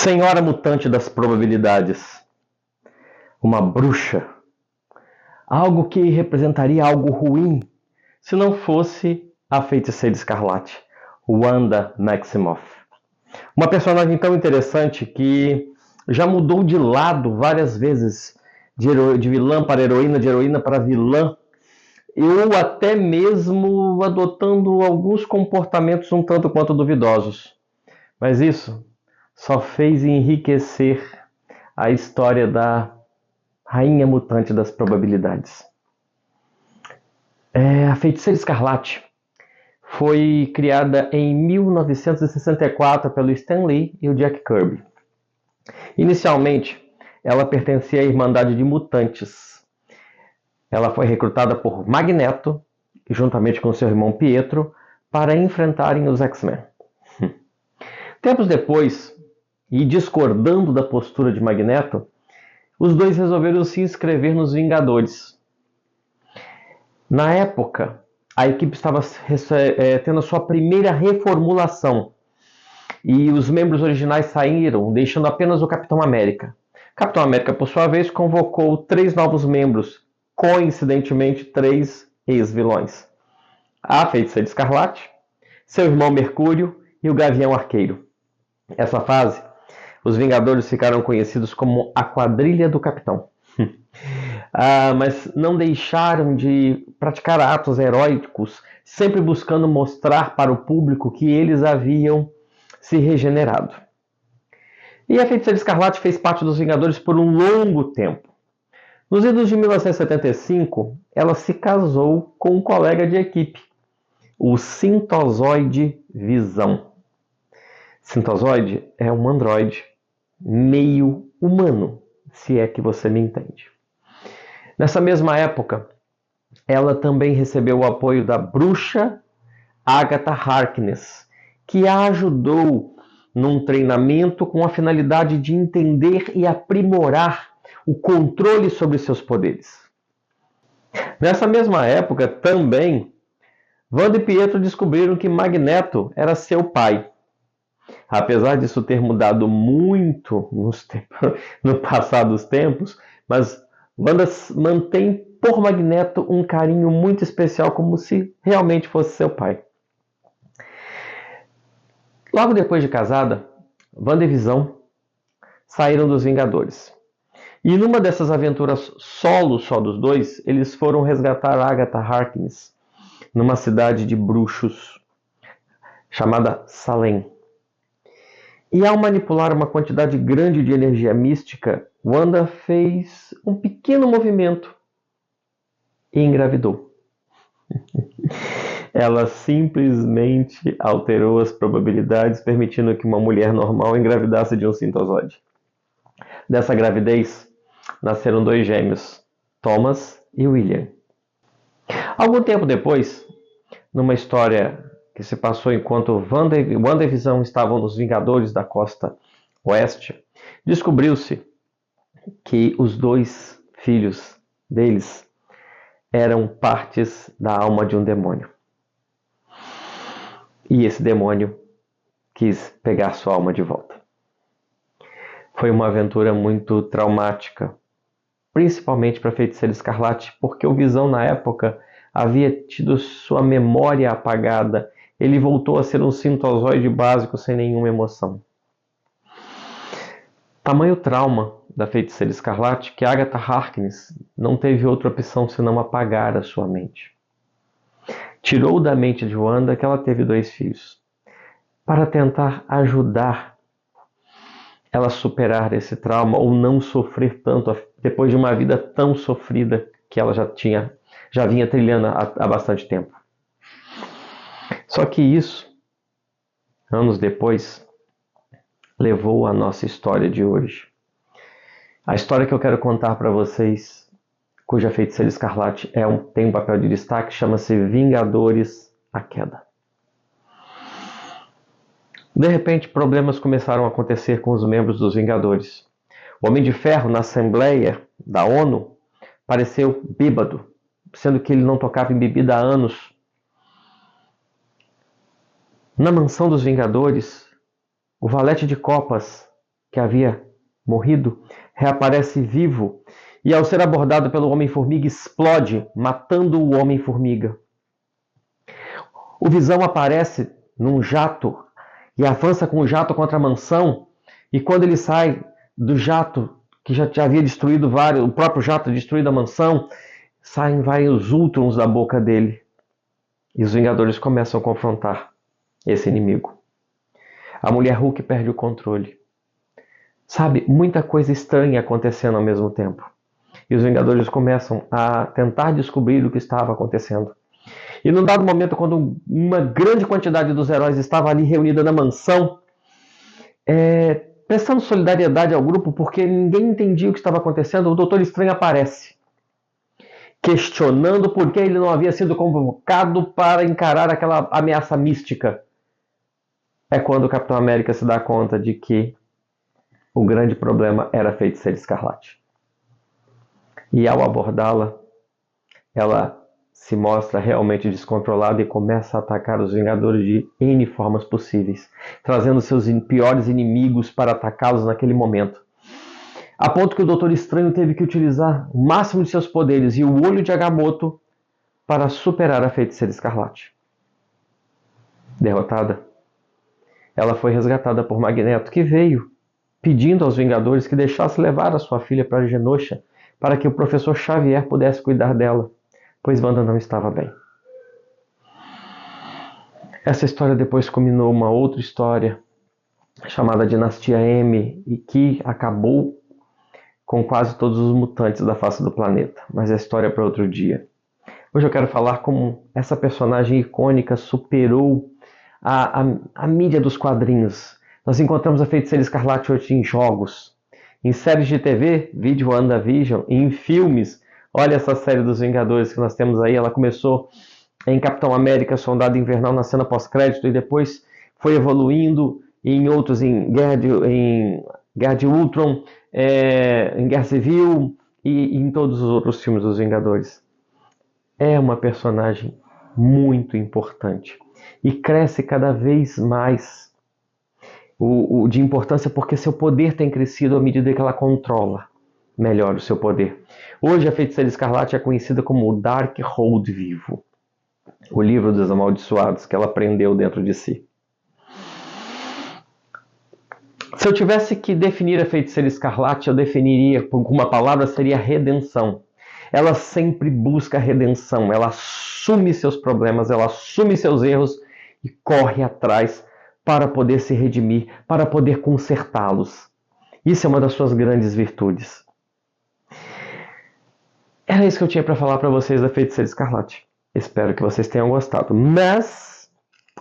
Senhora mutante das probabilidades. Uma bruxa. Algo que representaria algo ruim se não fosse a Feiticeira Escarlate, Wanda Maximoff. Uma personagem tão interessante que já mudou de lado várias vezes, de vilã para heroína, de heroína para vilã, ou até mesmo adotando alguns comportamentos um tanto quanto duvidosos. Mas isso só fez enriquecer a história da Rainha Mutante das Probabilidades. A Feiticeira Escarlate foi criada em 1964 pelo Stan Lee e o Jack Kirby. Inicialmente, ela pertencia à Irmandade de Mutantes. Ela foi recrutada por Magneto, juntamente com seu irmão Pietro, para enfrentarem os X-Men. Tempos depois, e discordando da postura de Magneto, os dois resolveram se inscrever nos Vingadores. Na época, a equipe estava tendo a sua primeira reformulação e os membros originais saíram, deixando apenas o Capitão América. Capitão América, por sua vez, convocou 3 novos membros, coincidentemente 3 ex-vilões: a Feiticeira Escarlate, seu irmão Mercúrio e o Gavião Arqueiro. Essa fase, os Vingadores ficaram conhecidos como a Quadrilha do Capitão. Mas não deixaram de praticar atos heróicos, sempre buscando mostrar para o público que eles haviam se regenerado. E a Feiticeira Escarlate fez parte dos Vingadores por um longo tempo. Nos idos de 1975, ela se casou com um colega de equipe, o Sintozoide Visão. Sintozoide é um androide meio humano, se é que você me entende. Nessa mesma época, ela também recebeu o apoio da bruxa Agatha Harkness, que a ajudou num treinamento com a finalidade de entender e aprimorar o controle sobre seus poderes. Nessa mesma época, também, Wanda e Pietro descobriram que Magneto era seu pai. Apesar disso ter mudado muito no passar dos tempos, mas Wanda mantém por Magneto um carinho muito especial, como se realmente fosse seu pai. Logo depois de casada, Wanda e Visão saíram dos Vingadores. E numa dessas aventuras solo só dos dois, eles foram resgatar Agatha Harkness numa cidade de bruxos chamada Salem. E ao manipular uma quantidade grande de energia mística, Wanda fez um pequeno movimento e engravidou. Ela simplesmente alterou as probabilidades, permitindo que uma mulher normal engravidasse de um sintozoide. Dessa gravidez, nasceram 2 gêmeos, Thomas e William. Algum tempo depois, numa história que se passou enquanto Wanda e Visão estavam nos Vingadores da Costa Oeste, descobriu-se que os 2 filhos deles eram partes da alma de um demônio. E esse demônio quis pegar sua alma de volta. Foi uma aventura muito traumática, principalmente para a Feiticeira Escarlate, porque o Visão na época havia tido sua memória apagada. Ele voltou a ser um sintozoide básico sem nenhuma emoção. Tamanho trauma da Feiticeira Escarlate que Agatha Harkness não teve outra opção senão apagar a sua mente. Tirou da mente de Wanda que ela teve 2 filhos, para tentar ajudar ela a superar esse trauma ou não sofrer tanto depois de uma vida tão sofrida que ela já vinha trilhando há bastante tempo. Só que isso, anos depois, levou à nossa história de hoje. A história que eu quero contar para vocês, cuja Feiticeira Escarlate tem um papel de destaque, chama-se Vingadores: A Queda. De repente, problemas começaram a acontecer com os membros dos Vingadores. O Homem de Ferro, na Assembleia da ONU, pareceu bêbado, sendo que ele não tocava em bebida há anos. Na mansão dos Vingadores, o valete de copas que havia morrido, reaparece vivo e, ao ser abordado pelo Homem-Formiga, explode, matando o Homem-Formiga. O Visão aparece num jato e avança com o jato contra a mansão, e quando ele sai do jato, que já havia destruído o próprio jato destruído a mansão, saem vários Ultrons da boca dele. E os Vingadores começam a confrontar esse inimigo. A Mulher Hulk perde o controle. Sabe, muita coisa estranha acontecendo ao mesmo tempo. E os Vingadores começam a tentar descobrir o que estava acontecendo. E num dado momento, quando uma grande quantidade dos heróis estava ali reunida na mansão, prestando solidariedade ao grupo, porque ninguém entendia o que estava acontecendo, o Doutor Estranho aparece, questionando por que ele não havia sido convocado para encarar aquela ameaça mística. É quando o Capitão América se dá conta de que o grande problema era a Feiticeira Escarlate. E ao abordá-la, ela se mostra realmente descontrolada e começa a atacar os Vingadores de N formas possíveis, trazendo seus piores inimigos para atacá-los naquele momento. A ponto que o Doutor Estranho teve que utilizar o máximo de seus poderes e o olho de Agamotto para superar a Feiticeira Escarlate. Derrotada, ela foi resgatada por Magneto, que veio pedindo aos Vingadores que deixasse levar a sua filha para Genosha, para que o Professor Xavier pudesse cuidar dela, pois Wanda não estava bem. Essa história depois culminou uma outra história, chamada Dinastia M, e que acabou com quase todos os mutantes da face do planeta. Mas é história para outro dia. Hoje eu quero falar como essa personagem icônica superou a mídia dos quadrinhos. Nós encontramos a Feiticeira Escarlate hoje em jogos, em séries de TV, vídeo WandaVision, em filmes. Olha essa série dos Vingadores que nós temos aí. Ela começou em Capitão América, Soldado Invernal, na cena pós-crédito, e depois foi evoluindo em outros, em Guerra de Ultron, em Guerra Civil e em todos os outros filmes dos Vingadores. É uma personagem muito importante e cresce cada vez mais de importância, porque seu poder tem crescido à medida que ela controla melhor o seu poder. Hoje a Feiticeira Escarlate é conhecida como o Darkhold vivo, o livro dos amaldiçoados que ela prendeu dentro de si. Se eu tivesse que definir a Feiticeira Escarlate, eu definiria com uma palavra, seria redenção. Ela sempre busca redenção, ela assume seus problemas, ela assume seus erros e corre atrás para poder se redimir, para poder consertá-los. Isso é uma das suas grandes virtudes. Era isso que eu tinha para falar para vocês da Feiticeira Escarlate. Espero que vocês tenham gostado. Mas,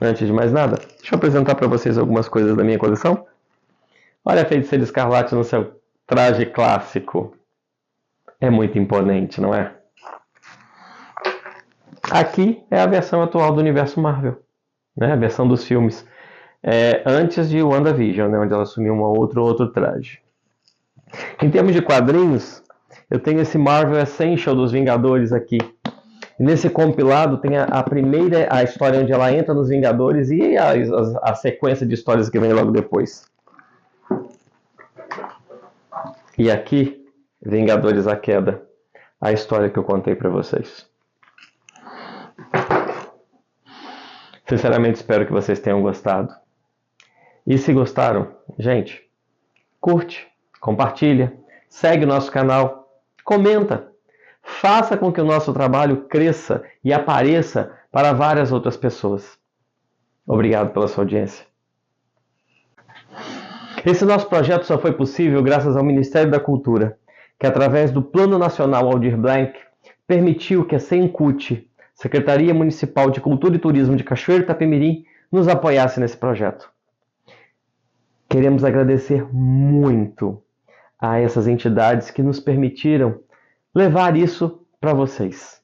antes de mais nada, deixa eu apresentar para vocês algumas coisas da minha coleção. Olha a Feiticeira Escarlate no seu traje clássico. É muito imponente, não é? Aqui é a versão atual do universo Marvel, né? A versão dos filmes. Antes de WandaVision, né? Onde ela assumiu outro traje. Em termos de quadrinhos, eu tenho esse Marvel Essential dos Vingadores aqui. Nesse compilado tem a história onde ela entra nos Vingadores e a sequência de histórias que vem logo depois. E aqui, Vingadores A Queda, a história que eu contei para vocês. Sinceramente, espero que vocês tenham gostado. E se gostaram, gente, curte, compartilha, segue o nosso canal, comenta. Faça com que o nosso trabalho cresça e apareça para várias outras pessoas. Obrigado pela sua audiência. Esse nosso projeto só foi possível graças ao Ministério da Cultura, que através do Plano Nacional Aldir Blanc, permitiu que a SENCUT, Secretaria Municipal de Cultura e Turismo de Cachoeiro de Itapemirim, nos apoiasse nesse projeto. Queremos agradecer muito a essas entidades que nos permitiram levar isso para vocês.